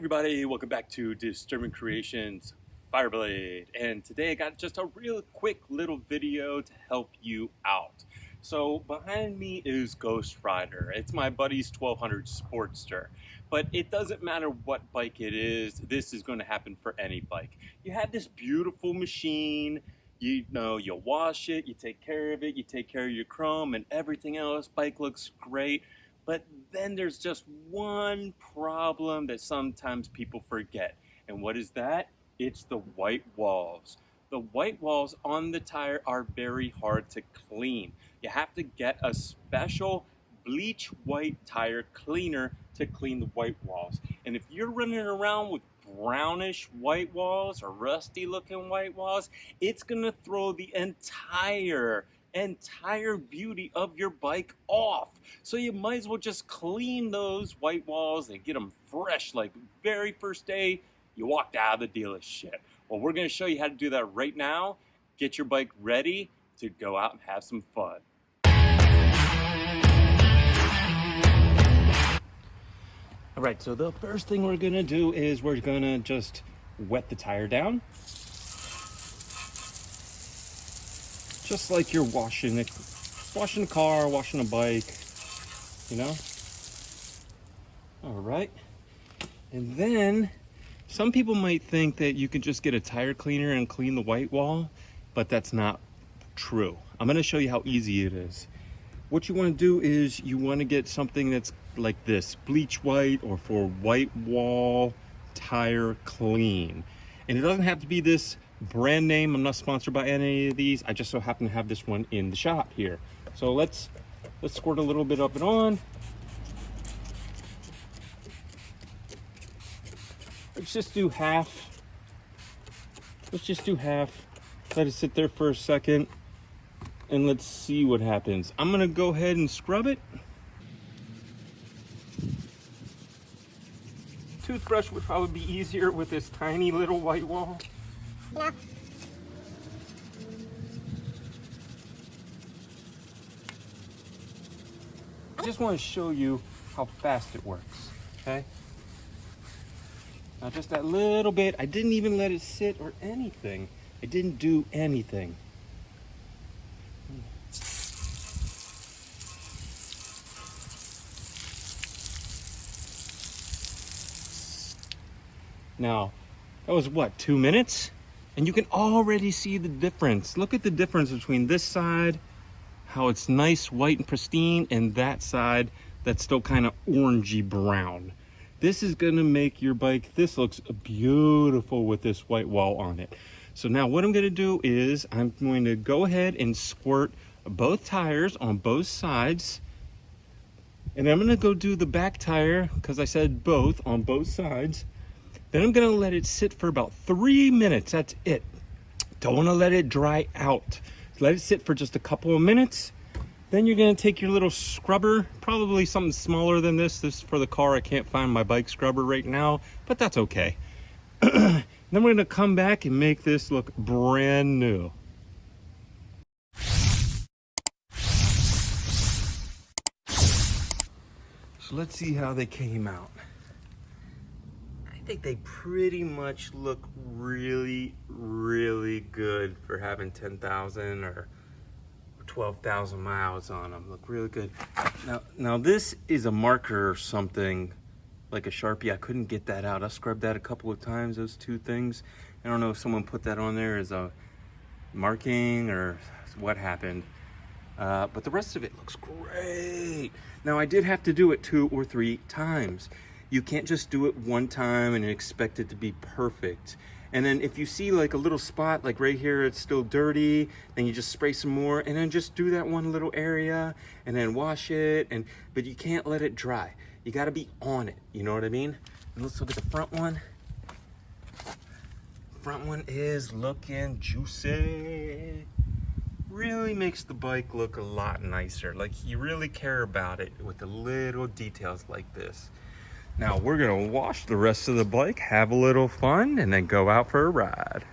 everybody, welcome back to Disturbing Creations Fireblade, and today I got just a real quick little video to help you out. So behind me is Ghost Rider. It's my buddy's 1200 Sportster, but it doesn't matter what bike it is, this is going to happen for any bike. You have this beautiful machine, you wash it, you take care of it, you take care of your chrome and everything else, bike looks great. But then there's just one problem that sometimes people forget. And what is that? It's the white walls. The white walls on the tire are very hard to clean. You have to get a special bleach white tire cleaner to clean the white walls. And if you're running around with brownish white walls or rusty looking white walls, it's gonna throw the entire beauty of your bike off. So you might as well just clean those white walls and get them fresh like very first day you walked out of the dealership. Well, we're going to show you how to do that right now. Get your bike ready to go out and have some fun. All right, so the first thing we're going to do is we're going to just wet the tire down. Just like you're washing a car, washing a bike, you know? All right. And then some people might think that you can just get a tire cleaner and clean the white wall, but that's not true. I'm going to show you how easy it is. What you want to do is you want to get something that's like this, bleach white, or for white wall tire clean. And it doesn't have to be this brand name. I'm not sponsored by any of these. I just so happen to have this one in the shop here. So let's squirt a little bit of it on. Let's just do half. Let it sit there for a second and let's see what happens. I'm gonna go ahead and scrub it. Toothbrush would probably be easier with this tiny little white wall. No. I just want to show you how fast it works, okay? Now just that little bit, I didn't even let it sit or anything. I didn't do anything. Now, that was what, 2 minutes? And you can already see the difference. Look at the difference between this side, how it's nice, white and pristine, and that side that's still kind of orangey brown. This is gonna make your bike, this looks beautiful with this white wall on it. So now what I'm gonna do is I'm going to go ahead and squirt both tires on both sides. And I'm gonna go do the back tire, because I said both on both sides. Then I'm gonna let it sit for about 3 minutes, that's it. Don't wanna let it dry out. Let it sit for just a couple of minutes. Then you're gonna take your little scrubber, probably something smaller than this. This is for the car. I can't find my bike scrubber right now, but that's okay. Then we're gonna come back and make this look brand new. So let's see how they came out. I think they pretty much look really, really good for having 10,000 or 12,000 miles on them. Look really good. Now this is a marker or something, like a Sharpie. I couldn't get that out. I scrubbed that a couple of times, those two things. I don't know if someone put that on there as a marking or what happened. But the rest of it looks great. Now I did have to do it 2 or 3 times. You can't just do it one time and expect it to be perfect. And then if you see like a little spot, like right here, it's still dirty, then you just spray some more and then just do that one little area and then wash it. But you can't let it dry. You gotta be on it, you know what I mean? And let's look at the front one. Front one is looking juicy. Really makes the bike look a lot nicer. Like you really care about it with the little details like this. Now we're gonna wash the rest of the bike, have a little fun, and then go out for a ride.